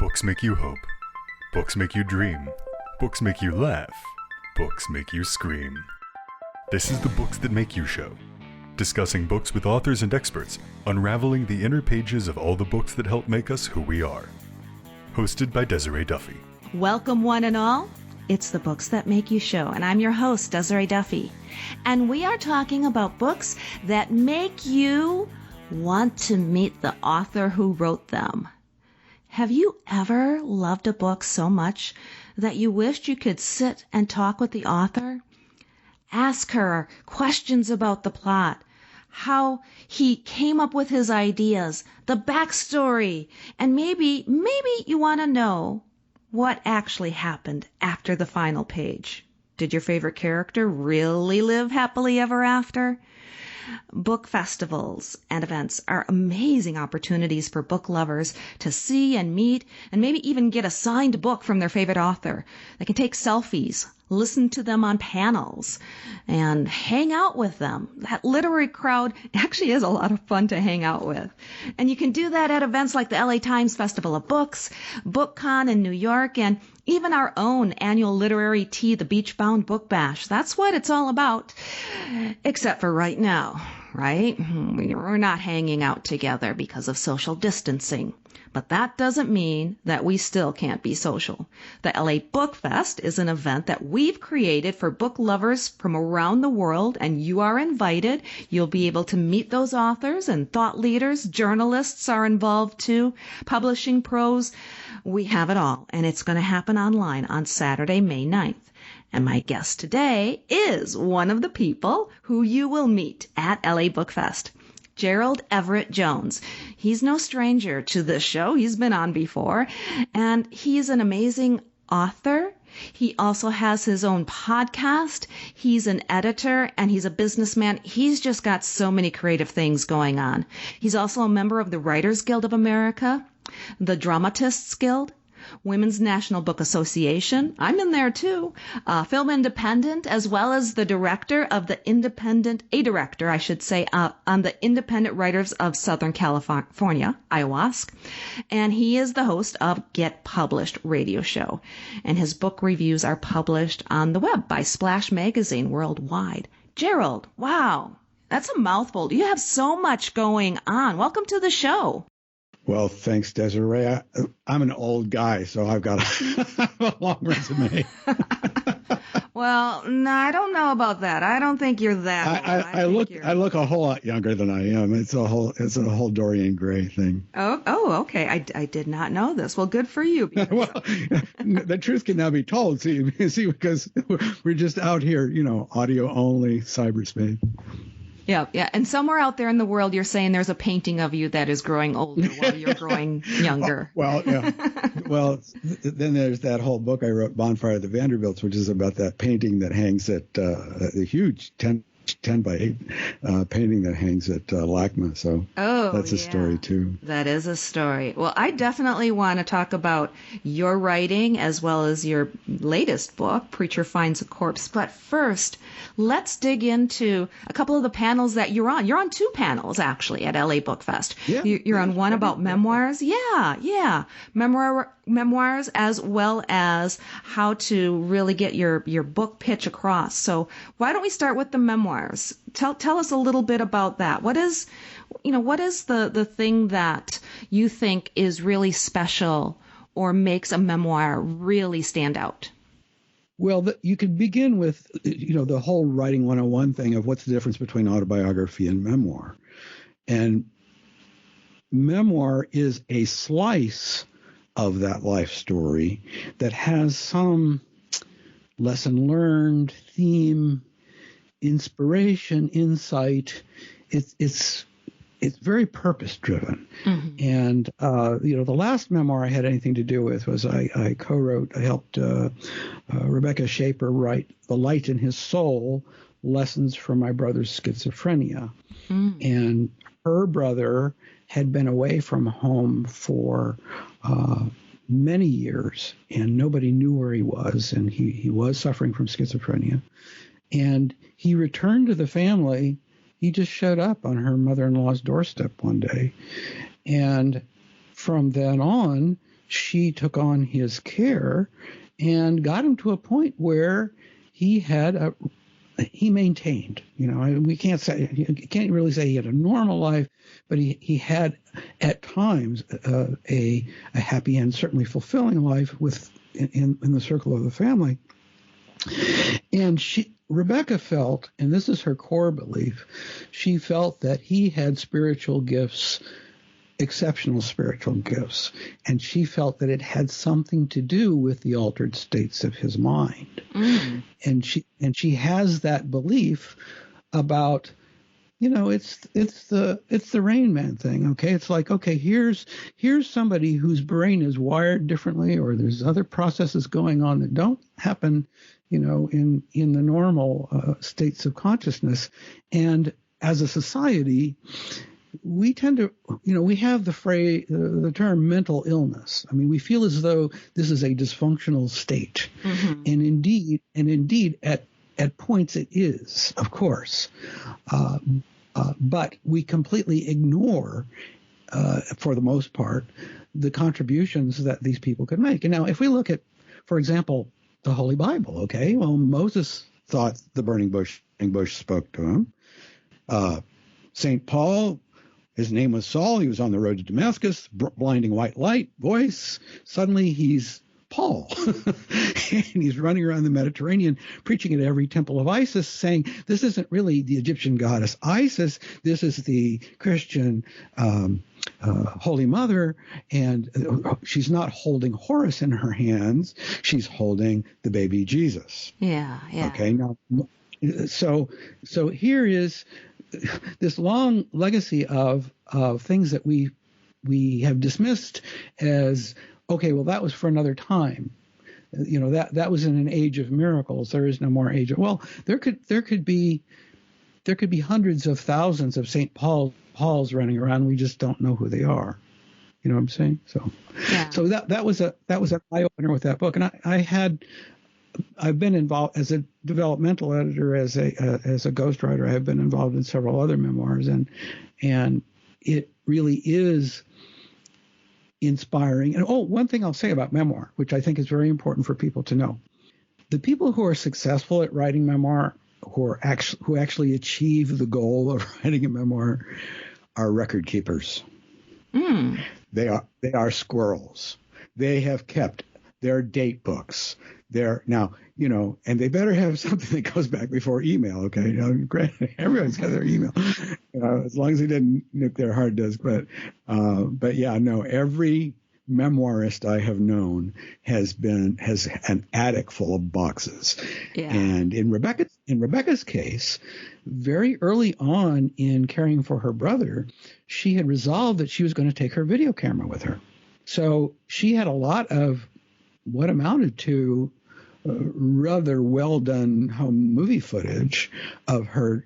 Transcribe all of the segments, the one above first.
Books make you hope. Books make you dream. Books make you laugh. Books make you scream. This is the Books That Make You show, discussing books with authors and experts, unraveling the inner pages of all the books that help make us who we are. Hosted by Desiree Duffy. Welcome one and all. It's the Books That Make You show, and I'm your host, Desiree Duffy. And we are talking about books that make you want to meet the author who wrote them. Have you ever loved a book so much that you wished you could sit and talk with the author? Ask her questions about the plot, how he came up with his ideas, the backstory, and maybe you want to know what actually happened after the final page. Did your favorite character really live happily ever after? Book festivals and events are amazing opportunities for book lovers to see and meet and maybe even get a signed book from their favorite author. They can take selfies, listen to them on panels, and hang out with them. That literary crowd actually is a lot of fun to hang out with. And you can do that at events like the LA Times Festival of Books, BookCon in New York, and even our own annual Literary Tea, the Beach-Bound Book Bash. That's what it's all about. Except for right now, right? We're not hanging out together because of social distancing. But that doesn't mean that we still can't be social. The LA Book Fest is an event that we've created for book lovers from around the world, and you are invited. You'll be able to meet those authors and thought leaders. Journalists are involved too, publishing pros. We have it all, and it's going to happen online on Saturday, May 9th. And my guest today is one of the people who you will meet at LA Book Fest. Gerald Everett Jones. He's no stranger to this show. He's been on before, and he's an amazing author. He also has his own podcast. He's an editor, and he's a businessman. He's just got so many creative things going on. He's also a member of the Writers Guild of America, the Dramatists Guild, Women's National Book Association. I'm in there too. Film Independent, as well as the director of the a director, I should say, on the Independent Writers of Southern California, IWASC. And he is the host of Get Published radio show. And his book reviews are published on the web by Splash Magazine worldwide. Gerald, wow, that's a mouthful. You have so much going on. Welcome to the show. Well, thanks, Desiree. I'm an old guy, so I've got a long resume. Well, no, I don't know about that. I don't think you're that old. I look a whole lot younger than I am. It's a whole Dorian Gray thing. Oh, okay. I did not know this. Well, good for you. Well, the truth can now be told. See, because we're just out here, audio only, cyberspace. Yeah. And somewhere out there in the world, you're saying there's a painting of you that is growing older while you're growing younger. Well, yeah. Well, then there's that whole book I wrote, Bonfire of the Vanderbilts, which is about that painting that hangs at the huge 10 by 8 painting that hangs at LACMA. So that's a story too. That is a story. Well, I definitely want to talk about your writing as well as your latest book, Preacher Finds a Corpse. But first, let's dig into a couple of the panels that you're on. You're on two panels, actually, at LA Book Fest. Yeah, you're on one about memoirs. Yeah. Memoirs, as well as how to really get your book pitch across. So why don't we start with the memoirs? Tell us a little bit about that. What is the thing that you think is really special or makes a memoir really stand out? Well, you could begin with, the whole writing 101 thing of what's the difference between autobiography and memoir. And memoir is a slice of that life story that has some lesson learned, theme, inspiration, insight. It's very purpose driven. Mm-hmm. And the last memoir I had anything to do with was I helped Rebecca Schaefer write The Light in His Soul, Lessons from My Brother's Schizophrenia. And her brother had been away from home for many years, and nobody knew where he was, and he was suffering from schizophrenia. And he returned to the family. He just showed up on her mother-in-law's doorstep one day. And from then on, she took on his care and got him to a point where he maintained. We can't really say he had a normal life, but he had at times a happy and certainly fulfilling life in the circle of the family. And Rebecca felt, and this is her core belief, she felt that he had spiritual gifts, exceptional spiritual gifts, and she felt that it had something to do with the altered states of his mind. Mm. And she has that belief about, it's the Rain Man thing. Okay, it's like, okay, here's somebody whose brain is wired differently, or there's other processes going on that don't happen, in the normal states of consciousness. And as a society, we tend to, we have the term mental illness. I mean, we feel as though this is a dysfunctional state. Mm-hmm. And indeed, at points it is, of course. But we completely ignore, for the most part, the contributions that these people could make. And now, if we look at, for example, the Holy Bible, okay, well, Moses thought the burning bush spoke to him. St. Paul, his name was Saul. He was on the road to Damascus, blinding white light, voice. Suddenly he's Paul. And he's running around the Mediterranean preaching at every temple of Isis, saying, this isn't really the Egyptian goddess Isis. This is the Christian Holy Mother. And she's not holding Horus in her hands. She's holding the baby Jesus. Yeah. Okay. Now, so here is this long legacy of things that we have dismissed as, okay, well, that was for another time. That was in an age of miracles. There is no more age of, well, there could be hundreds of thousands of St. Paul's running around. We just don't know who they are. You know what I'm saying? So, yeah. So that was an eye opener with that book. And I've been involved as a developmental editor, as a ghostwriter. I have been involved in several other memoirs, and it really is inspiring. And one thing I'll say about memoir, which I think is very important for people to know: the people who are successful at writing memoir, who actually achieve the goal of writing a memoir, are record keepers. Mm. They are squirrels. They have kept their date books. And they better have something that goes back before email. Okay, everybody's got their email, as long as they didn't nuke their hard disk. But yeah, no, every memoirist I have known has an attic full of boxes. Yeah. And in Rebecca's case, very early on in caring for her brother, she had resolved that she was going to take her video camera with her. So she had a lot of what amounted to rather well done home movie footage of her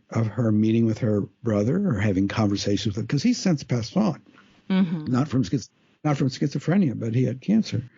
meeting with her brother or having conversations with him, because he's since passed on. Mm-hmm. Not from schizophrenia, but he had cancer,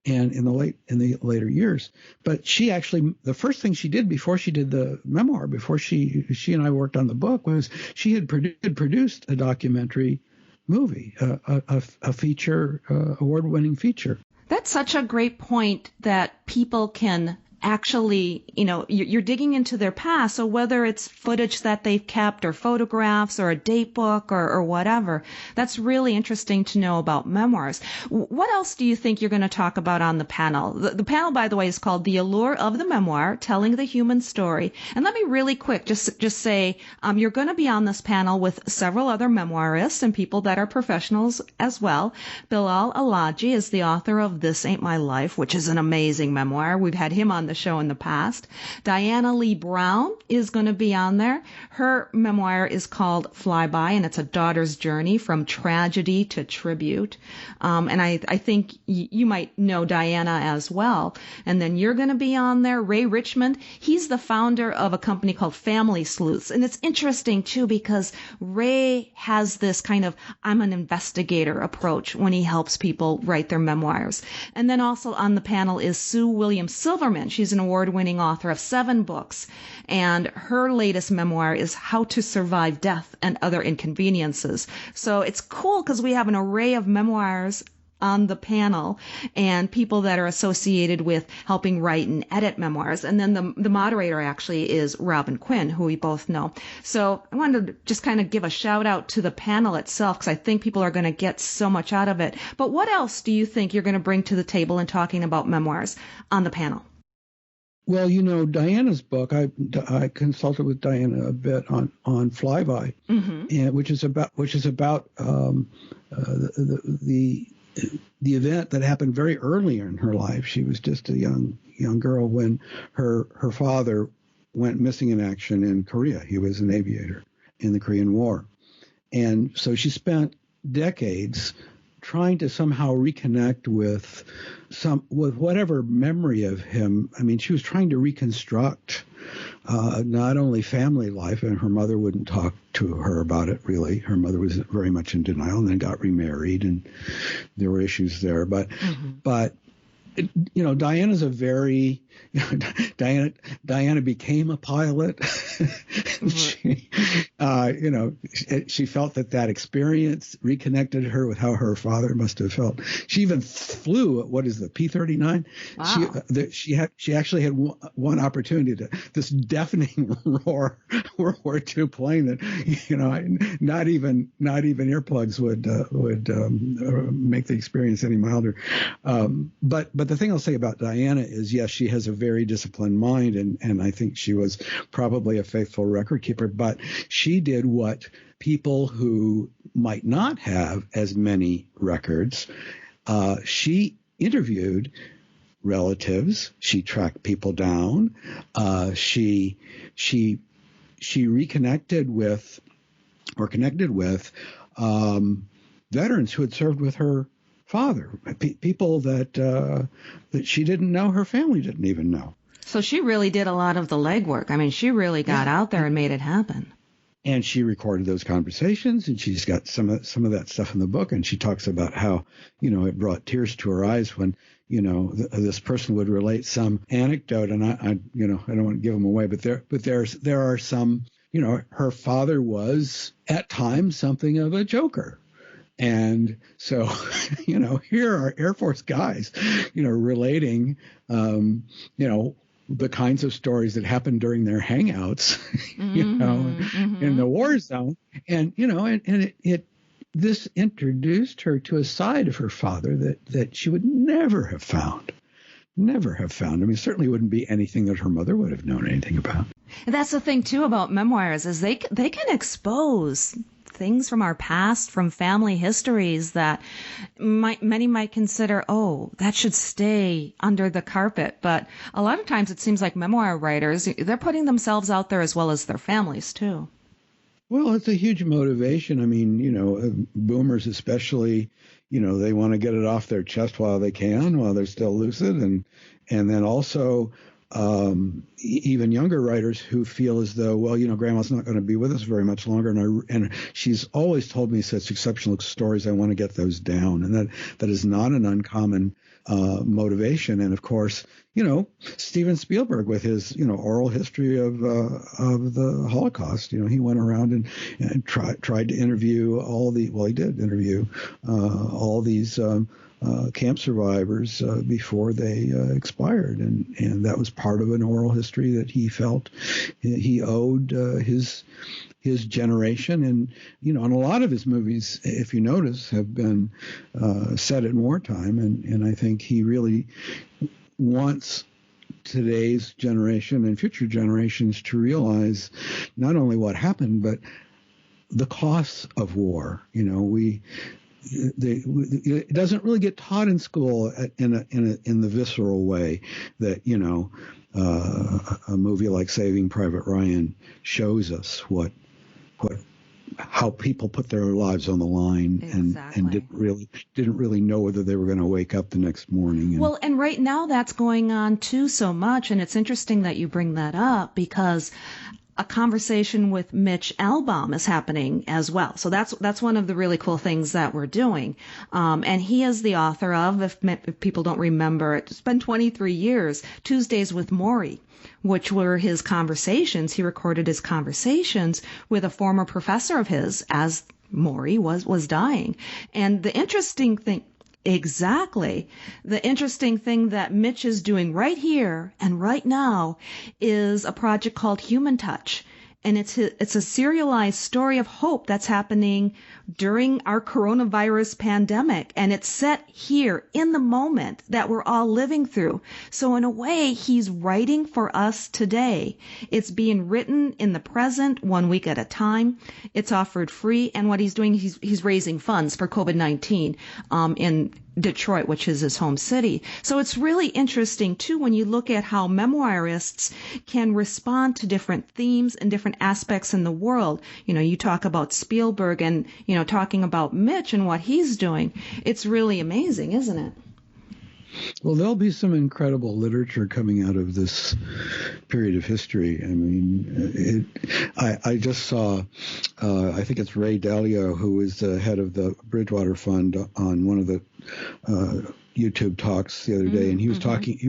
and in the later years. But she actually, the first thing she did before she did the memoir, before she and I worked on the book, was she had produced a documentary movie, a feature, award-winning feature. That's such a great point, that people can actually, you're digging into their past. So whether it's footage that they've kept or photographs or a date book or whatever, that's really interesting to know about memoirs. What else do you think you're going to talk about on the panel? The panel, by the way, is called The Allure of the Memoir, Telling the Human Story. And let me really quick just say, you're going to be on this panel with several other memoirists and people that are professionals as well. Bilal Alaji is the author of This Ain't My Life, which is an amazing memoir. We've had him on the show in the past. Diana Lee Brown is going to be on there. Her memoir is called Flyby, and it's a daughter's journey from tragedy to tribute. And I think you might know Diana as well. And then you're going to be on there. Ray Richmond, he's the founder of a company called Family Sleuths. And it's interesting, too, because Ray has this kind of I'm an investigator approach when he helps people write their memoirs. And then also on the panel is Sue Williams-Silverman. She's an award-winning author of 7 books, and her latest memoir is How to Survive Death and Other Inconveniences. So it's cool because we have an array of memoirs on the panel and people that are associated with helping write and edit memoirs. And then the moderator actually is Robin Quinn, who we both know. So I wanted to just kind of give a shout out to the panel itself, because I think people are going to get so much out of it. But what else do you think you're going to bring to the table in talking about memoirs on the panel? Well, Diana's book, I consulted with Diana a bit on Flyby, and which is about the event that happened very early in her life. She was just a young girl when her father went missing in action in Korea. He was an aviator in the Korean War, and so she spent decades trying to somehow reconnect with whatever memory of him. I mean, she was trying to reconstruct not only family life, and her mother wouldn't talk to her about it, really. Her mother was very much in denial and then got remarried, and there were issues there. But Diana's a very Diana became a pilot. She felt that experience reconnected her with how her father must have felt. She even flew what is the P-39? Wow. She actually had one opportunity to this deafening roar World War II plane that not even earplugs would make the experience any milder. But the thing I'll say about Diana is, yes, she has a very disciplined mind, and I think she was probably a faithful record keeper, but she did what people who might not have as many records, she interviewed relatives, she tracked people down, she reconnected with or connected with veterans who had served with her father, people that she didn't know, her family didn't even know. So she really did a lot of the legwork. I mean, she really got out there and made it happen. And she recorded those conversations, and she's got some of that stuff in the book. And she talks about how, it brought tears to her eyes when, this person would relate some anecdote. And I don't want to give them away, but there are some, her father was at times something of a joker. And so, here are Air Force guys, relating, the kinds of stories that happened during their hangouts, in the war zone. And, this introduced her to a side of her father that she would never have found. I mean, certainly wouldn't be anything that her mother would have known anything about. And that's the thing, too, about memoirs is they can expose things from our past, from family histories that many might consider, that should stay under the carpet. But a lot of times it seems like memoir writers, they're putting themselves out there as well as their families, too. Well, it's a huge motivation. I mean, boomers especially, they want to get it off their chest while they can, while they're still lucid. And then also even younger writers who feel as though, Grandma's not going to be with us very much longer. And she's always told me such exceptional stories. I want to get those down. And that is not an uncommon motivation. And of course, Steven Spielberg with his, oral history of the Holocaust, he went around and tried to interview he did interview all these camp survivors before they expired, and that was part of an oral history that he felt he owed his generation. And and a lot of his movies, if you notice, have been set in wartime, and I think he really wants today's generation and future generations to realize not only what happened but the costs of war. It doesn't really get taught in school in the visceral way that a movie like Saving Private Ryan shows us how people put their lives on the line. Exactly. and didn't really know whether they were going to wake up the next morning. And right now that's going on too so much, and it's interesting that you bring that up because a conversation with Mitch Albom is happening as well. So that's one of the really cool things that we're doing. And he is the author of, if people don't remember, it's been 23 years, Tuesdays with Maury, which were his conversations. He recorded his conversations with a former professor of his as Maury was dying. And the interesting thing Exactly. The interesting thing that Mitch is doing right here and right now is a project called Human Touch. And it's a serialized story of hope that's happening during our coronavirus pandemic. And it's set here in the moment that we're all living through. So in a way, he's writing for us today. It's being written in the present, 1 week at a time. It's offered free. And what he's doing, he's raising funds for COVID-19 in Detroit, which is his home city. So it's really interesting, too, when you look at how memoirists can respond to different themes and different aspects in the world. You know, you talk about Spielberg and, you know, talking about Mitch and what he's doing. It's really amazing, isn't it? Well, there'll be some incredible literature coming out of this period of history. I mean, I just saw, I think it's Ray Dalio, who is the head of the Bridgewater Fund, on one of the YouTube talks the other day, and he was talking. He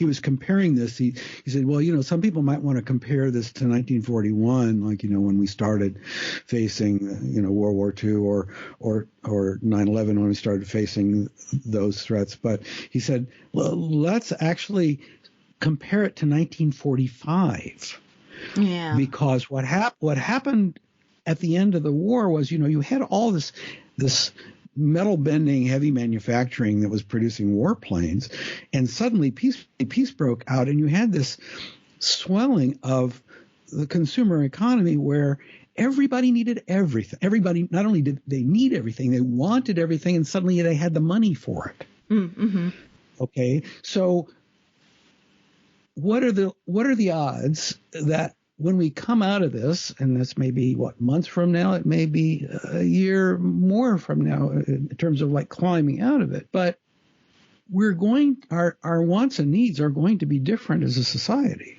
was comparing this. He said, well, you know, some people might want to compare this to 1941, like, you know, when we started facing, you know, World War II or 9/11 when we started facing those threats. But he said, well, let's actually compare it to 1945. Yeah. Because what happened at the end of the war was, you know, you had all this metal bending, heavy manufacturing that was producing warplanes, and suddenly peace broke out, and you had this swelling of the consumer economy where everybody needed everything. Everybody, not only did they need everything, they wanted everything, and suddenly they had the money for it. Mm-hmm. Okay, so what are the odds that when we come out of this, and this may be months from now, it may be a year more from now in terms of like climbing out of it, but our wants and needs are going to be different as a society.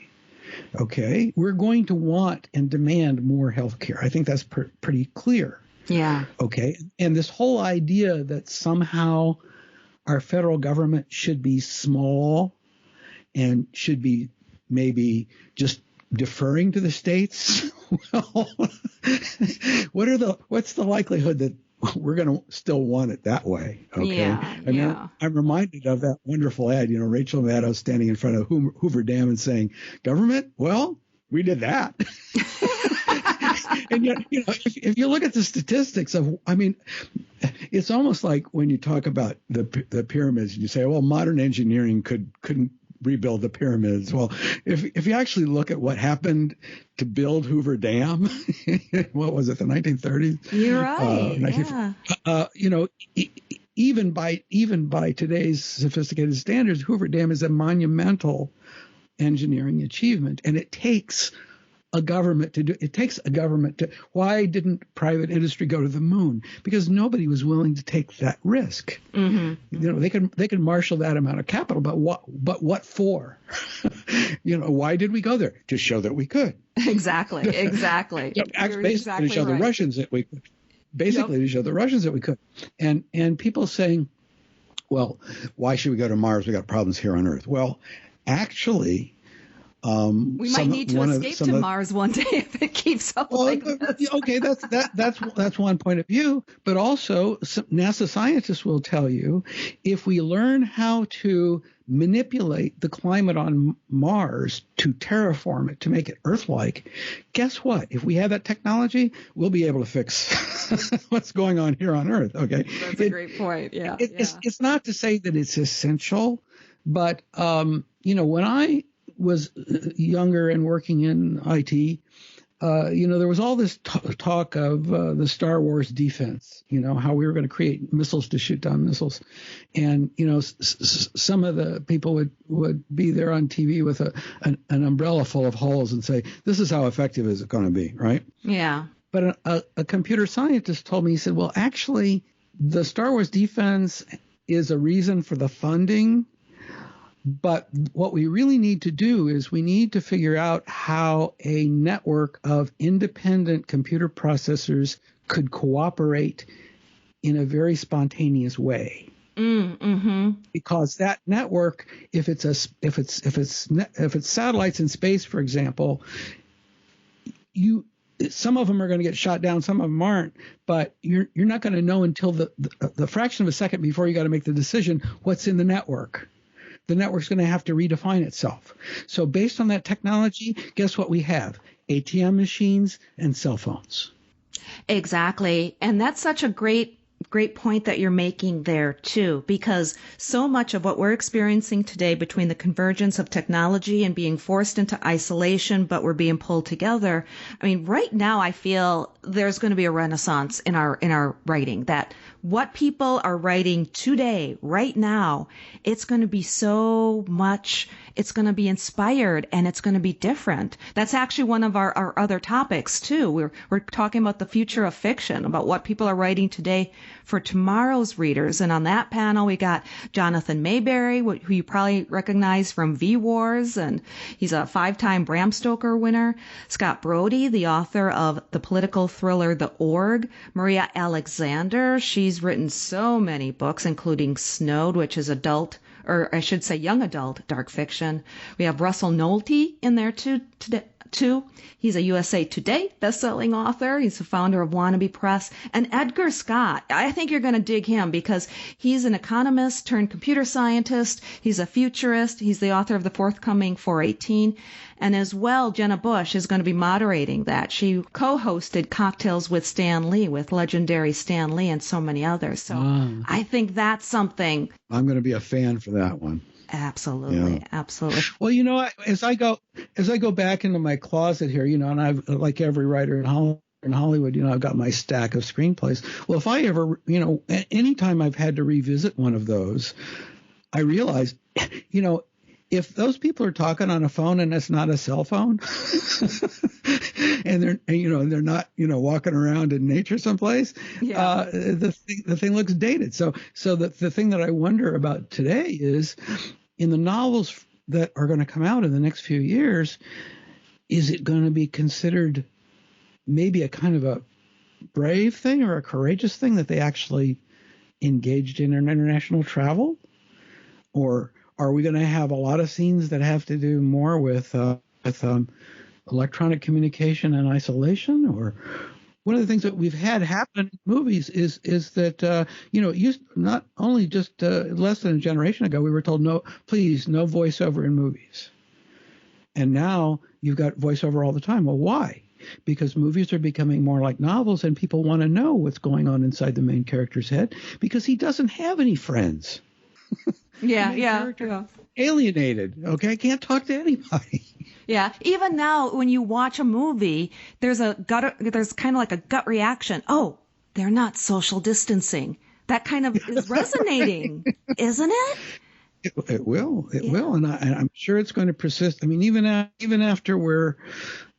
Okay, we're going to want and demand more health care. I think that's pretty clear. Yeah. Okay, and this whole idea that somehow our federal government should be small and should be maybe just deferring to the states. Well, what's the likelihood that we're going to still want it that way? Okay. Yeah. I'm reminded of that wonderful ad, you know, Rachel Maddow standing in front of Hoover Dam and saying, government, well, we did that. And yet, you know, if you look at the statistics it's almost like when you talk about the pyramids and you say, well, modern engineering couldn't rebuild the pyramids. Well, if you actually look at what happened to build Hoover Dam, what was it, the 1930s? You're right. Yeah. You know, even by today's sophisticated standards, Hoover Dam is a monumental engineering achievement, and it takes a government to do. It takes a government to. Why didn't private industry go to the moon? Because nobody was willing to take that risk. Mm-hmm. You know, they could marshal that amount of capital, but what for? You know, why did we go there? To show that we could. Exactly. Basically, to show the Russians that we could. To show the Russians that we could. And people saying, well, why should we go to Mars? We got problems here on Earth. Well, actually. We might need to escape to Mars one day if it keeps up like this. Okay, that's one point of view. But also, NASA scientists will tell you, if we learn how to manipulate the climate on Mars to terraform it, to make it Earth-like, guess what? If we have that technology, we'll be able to fix what's going on here on Earth. Okay, that's a great point. Yeah, It's not to say that it's essential, but you know, when I was younger and working in IT, you know, there was all this talk of the Star Wars defense, you know, how we were going to create missiles to shoot down missiles. And, you know, some of the people would be there on TV with an umbrella full of holes and say, this is how effective is it going to be, right? Yeah. But a computer scientist told me, he said, well, actually, the Star Wars defense is a reason for the funding. But what we really need to do is we need to figure out how a network of independent computer processors could cooperate in a very spontaneous way. Mm-hmm. Because that network, if it's satellites in space, for example, some of them are going to get shot down, some of them aren't, but you're not going to know until the fraction of a second before you got to make the decision what's in the network. The network's going to have to redefine itself. So based on that technology, guess what we have? ATM machines and cell phones. Exactly. And that's such a great point that you're making there too, because so much of what we're experiencing today between the convergence of technology and being forced into isolation, but we're being pulled together. I mean, right now I feel there's going to be a renaissance in our writing, that what people are writing today, right now, it's going to be so much, it's going to be inspired and it's going to be different. That's actually one of our other topics too. We're talking about the future of fiction, about what people are writing today for tomorrow's readers. And on that panel, we got Jonathan Mayberry, who you probably recognize from V-Wars, and he's a 5-time Bram Stoker winner. Scott Brody, the author of the political thriller The Org. Maria Alexander, she's written so many books, including Snowed, which is adult, or I should say young adult dark fiction. We have Russell Nolte in there too. He's a USA Today bestselling author. He's the founder of Wannabe Press. And Edgar Scott, I think you're going to dig him because he's an economist turned computer scientist. He's a futurist. He's the author of the forthcoming 418. And as well, Jenna Bush is going to be moderating that. She co-hosted Cocktails with Stan Lee, with legendary Stan Lee and so many others. So I think that's something. I'm going to be a fan for that one. Absolutely. Yeah. Absolutely. Well, as I go back into my closet here, and I've, like every writer in Hollywood, I've got my stack of screenplays. Well, if I ever, anytime I've had to revisit one of those, I realize, if those people are talking on a phone and it's not a cell phone and they're not, walking around in nature someplace, the thing looks dated. So the thing that I wonder about today is, in the novels that are going to come out in the next few years, is it going to be considered maybe a kind of a brave thing or a courageous thing that they actually engaged in international travel? Or are we going to have a lot of scenes that have to do more with electronic communication and isolation? Or one of the things that we've had happen in movies is that, used not only just less than a generation ago, we were told, no voiceover in movies. And now you've got voiceover all the time. Well, why? Because movies are becoming more like novels and people want to know what's going on inside the main character's head because he doesn't have any friends. Yeah. Alienated. Okay. Can't talk to anybody. Yeah. Even now, when you watch a movie, there's kind of like a gut reaction. Oh, they're not social distancing. That kind of is resonating, isn't it? It will. And I'm sure it's going to persist. I mean, even after we're,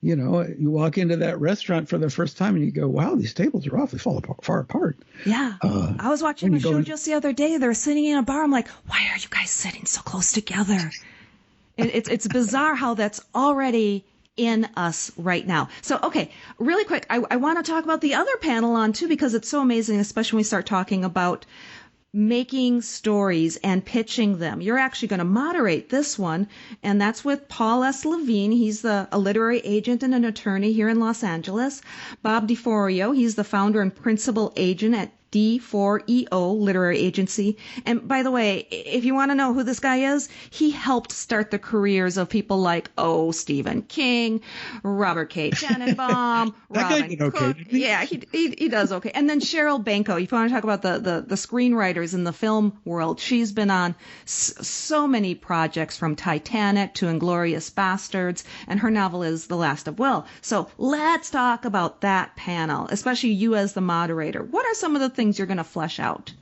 you walk into that restaurant for the first time and you go, wow, these tables are awfully far apart. Yeah. I was watching a show just the other day. They're sitting in a bar. I'm like, why are you guys sitting so close together? It's bizarre how that's already in us right now. So, okay, really quick, I want to talk about the other panel on too, because it's so amazing, especially when we start talking about making stories and pitching them. You're actually going to moderate this one, and that's with Paul S. Levine. He's a literary agent and an attorney here in Los Angeles. Bob DeForio, he's the founder and principal agent at D4EO Literary Agency. And by the way, if you want to know who this guy is, he helped start the careers of people like, Stephen King, Robert K. Tannenbaum, Robin Cook. Okay, yeah, he does okay. And then Cheryl Banco, if you want to talk about the screenwriters in the film world, she's been on so many projects from Titanic to Inglourious Bastards, and her novel is The Last of Will. So let's talk about that panel, especially you as the moderator. What are some of the things you're going to flesh out?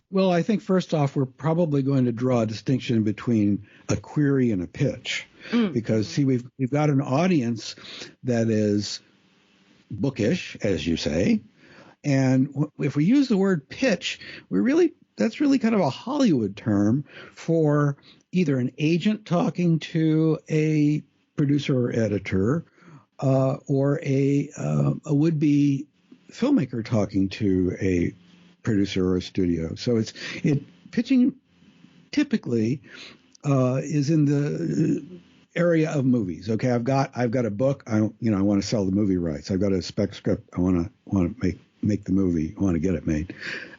Well, I think first off, we're probably going to draw a distinction between a query and a pitch, because see, we've got an audience that is bookish, as you say, and if we use the word pitch, that's really kind of a Hollywood term for either an agent talking to a producer or editor, or a would-be filmmaker talking to a producer or a studio. So pitching typically is in the area of movies. Okay, I've got a book. I want to sell the movie rights. I've got a spec script. I want to make the movie. I want to get it made.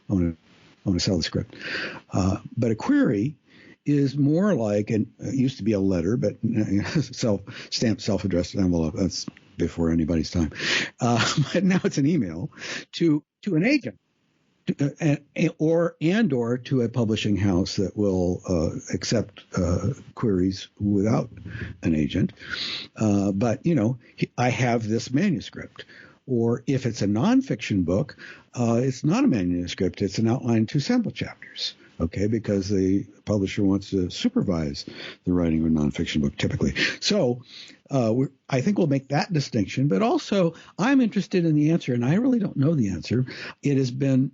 I want to sell the script. But a query is more like, and it used to be a letter, but stamped self-addressed envelope. That's before anybody's time. But now it's an email to an agent. Or to a publishing house that will accept queries without an agent. But I have this manuscript. Or if it's a nonfiction book, it's not a manuscript. It's an outline, 2 sample chapters. Okay, because the publisher wants to supervise the writing of a nonfiction book typically. So I think we'll make that distinction. But also, I'm interested in the answer, and I really don't know the answer. It has been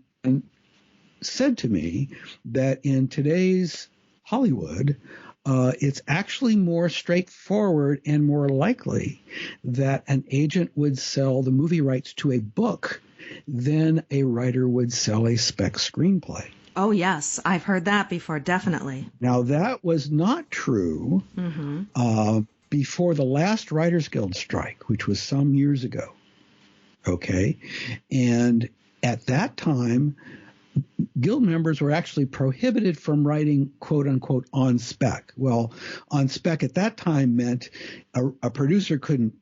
said to me that in today's Hollywood, it's actually more straightforward and more likely that an agent would sell the movie rights to a book than a writer would sell a spec screenplay. Oh, yes. I've heard that before, definitely. Now, that was not true before the last Writers Guild strike, which was some years ago. Okay. And at that time, guild members were actually prohibited from writing, quote unquote, on spec. Well, on spec at that time meant a producer couldn't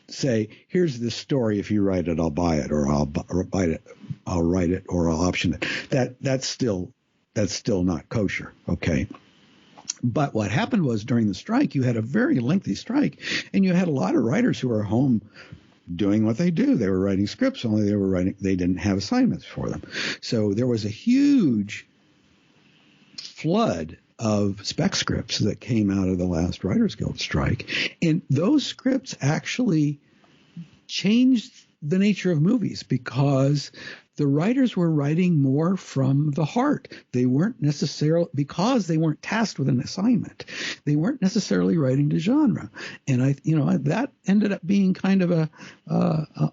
say, here's the story. If you write it, I'll buy it, or I'll write it, or I'll option it. That's still not kosher. Okay. But what happened was during the strike, you had a very lengthy strike, and you had a lot of writers who were home doing what they do. They were writing scripts, only they didn't have assignments for them. So there was a huge flood of spec scripts that came out of the last Writers Guild strike. And those scripts actually changed the nature of movies because the writers were writing more from the heart. They weren't necessarily, because they weren't tasked with an assignment, they weren't necessarily writing to genre. And that ended up being kind of a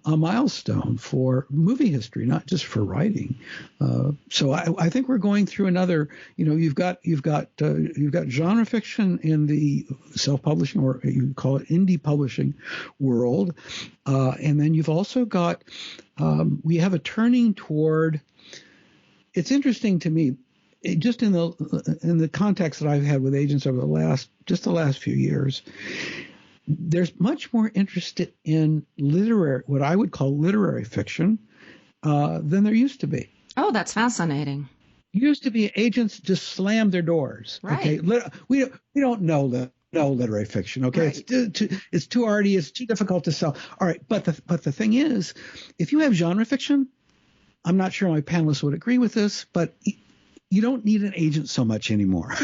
milestone for movie history, not just for writing. So I think we're going through another, you've got genre fiction in the self-publishing, or you call it indie publishing world. And then you've also got, we have a turning toward, it's interesting to me, just in the context that I've had with agents over the last few years, there's much more interest in what I would call literary fiction, than there used to be. Oh, that's fascinating. Used to be agents just slammed their doors. Right. Okay, we don't know that. No literary fiction. Okay, right. It's too arty. It's too difficult to sell. All right, but the thing is, if you have genre fiction, I'm not sure my panelists would agree with this, but you don't need an agent so much anymore.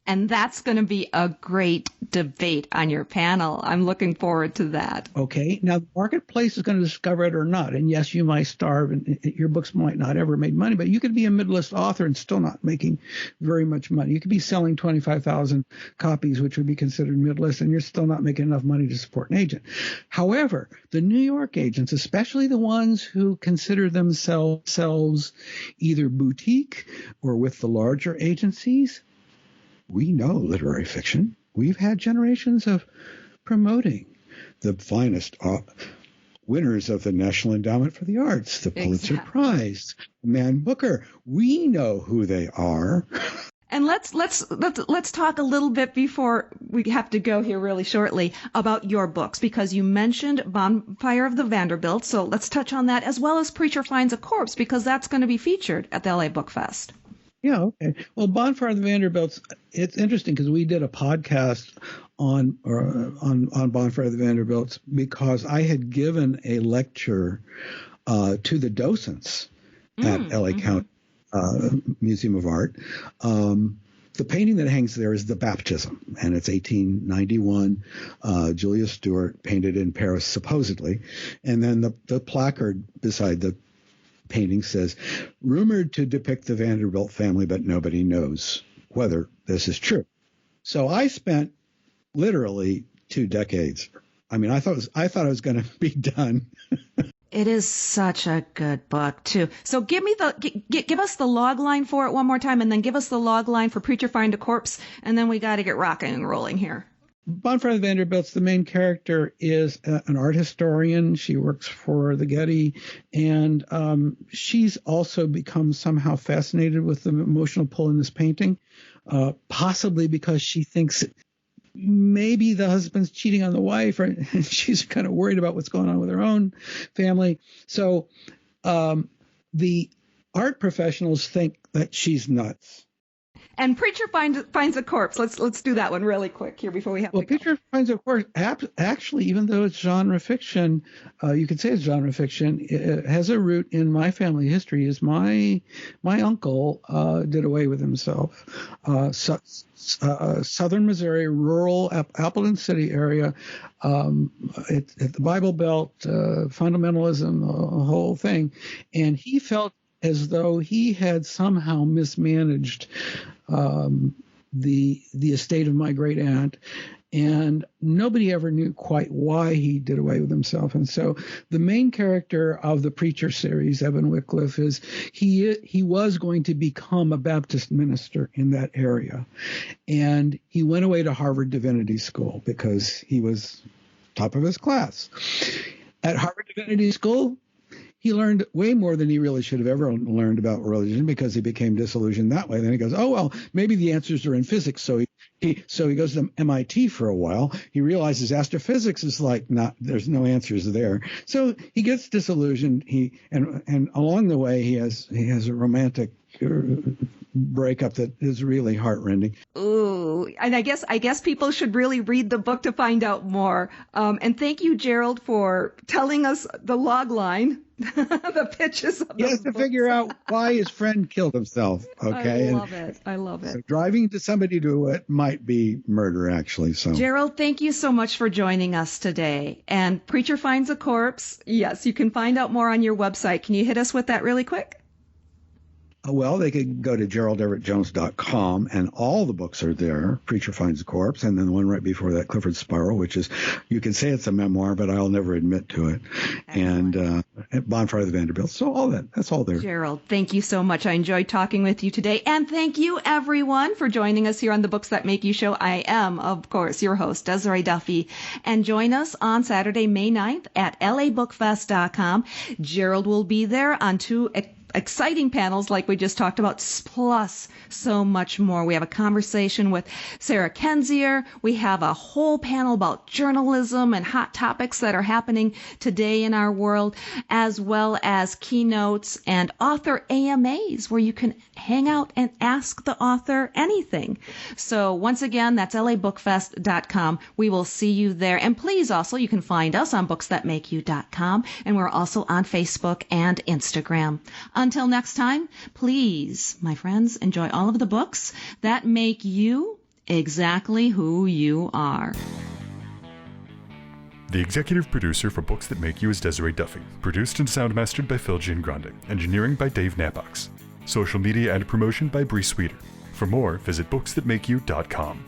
And that's going to be a great debate on your panel. I'm looking forward to that. Okay. Now, the marketplace is going to discover it or not. And yes, you might starve and your books might not ever make money, but you could be a mid-list author and still not making very much money. You could be selling 25,000 copies, which would be considered mid-list, and you're still not making enough money to support an agent. However, the New York agents, especially the ones who consider themselves either boutique or with the larger agencies, we know literary fiction. We've had generations of promoting the finest winners of the National Endowment for the Arts, the Pulitzer Prize, Man Booker. We know who they are. And let's talk a little bit before we have to go here really shortly about your books, because you mentioned Bonfire of the Vanderbilts. So let's touch on that, as well as Preacher Finds a Corpse, because that's going to be featured at the LA Book Fest. Yeah, okay. Well, Bonfire of the Vanderbilts, it's interesting because we did a podcast on Bonfire of the Vanderbilts because I had given a lecture to the docents at LA County Museum of Art. The painting that hangs there is The Baptism, and it's 1891. Julia Stewart painted in Paris, supposedly. And then the placard beside the painting says, rumored to depict the Vanderbilt family, but nobody knows whether this is true. So I spent literally 2 decades. I mean, I thought I was going to be done. It is such a good book too. So give us the log line for it one more time, and then give us the log line for Preacher Find a Corpse, and then we got to get rocking and rolling here. Bonfire of the Vanderbilts, the main character is an art historian. She works for the Getty, and she's also become somehow fascinated with the emotional pull in this painting, possibly because she thinks maybe the husband's cheating on the wife, and she's kind of worried about what's going on with her own family. So the art professionals think that she's nuts. And Preacher finds a corpse. Let's do that one really quick here before we have to go. Preacher finds a corpse. Actually, even though it's genre fiction, you could say it's genre fiction. It has a root in my family history. Is my uncle did away with himself. Southern Missouri, rural Appleton City area, at the Bible Belt, fundamentalism, the whole thing, and he felt as though he had somehow mismanaged the estate of my great aunt, and nobody ever knew quite why he did away with himself. And so the main character of the Preacher series, Evan Wycliffe, is he was going to become a Baptist minister in that area, and he went away to Harvard Divinity School because he was top of his class. At Harvard Divinity School, he learned way more than he really should have ever learned about religion because he became disillusioned that way. Then he goes, oh, well, maybe the answers are in physics. So he goes to MIT for a while. He realizes astrophysics is there's no answers there. So he gets disillusioned. And along the way, he has a romantic breakup that is really heartrending. Ooh, and I guess people should really read the book to find out more. And thank you, Gerald, for telling us the log line, the pitches of the book. He has to figure out why his friend killed himself. Okay, I love it. So driving to somebody to do it might be murder, actually. So, Gerald, thank you so much for joining us today. And Preacher Finds a Corpse. Yes, you can find out more on your website. Can you hit us with that really quick? Well, they could go to GeraldEverettJones.com, and all the books are there. Preacher Finds a Corpse, and then the one right before that, Clifford Spiral, which is, you can say it's a memoir, but I'll never admit to it. Excellent. And Bonfire of the Vanderbilts. So all that's all there. Gerald, thank you so much. I enjoyed talking with you today. And thank you, everyone, for joining us here on the Books That Make You show. I am, of course, your host, Desiree Duffy. And join us on Saturday, May 9th at labookfest.com. Gerald will be there on 2 exciting panels like we just talked about, plus so much more. We have a conversation with Sarah Kenzier. We have a whole panel about journalism and hot topics that are happening today in our world, as well as keynotes and author AMAs where you can hang out and ask the author anything. So once again, that's labookfest.com. We will see you there. And please also, you can find us on booksthatmakeyou.com, and we're also on Facebook and Instagram. Until next time, please, my friends, enjoy all of the books that make you exactly who you are. The executive producer for Books That Make You is Desiree Duffy. Produced and sound mastered by Phil Giangrande. Engineering by Dave Nabox. Social media and promotion by Bree Sweeter. For more, visit booksthatmakeyou.com.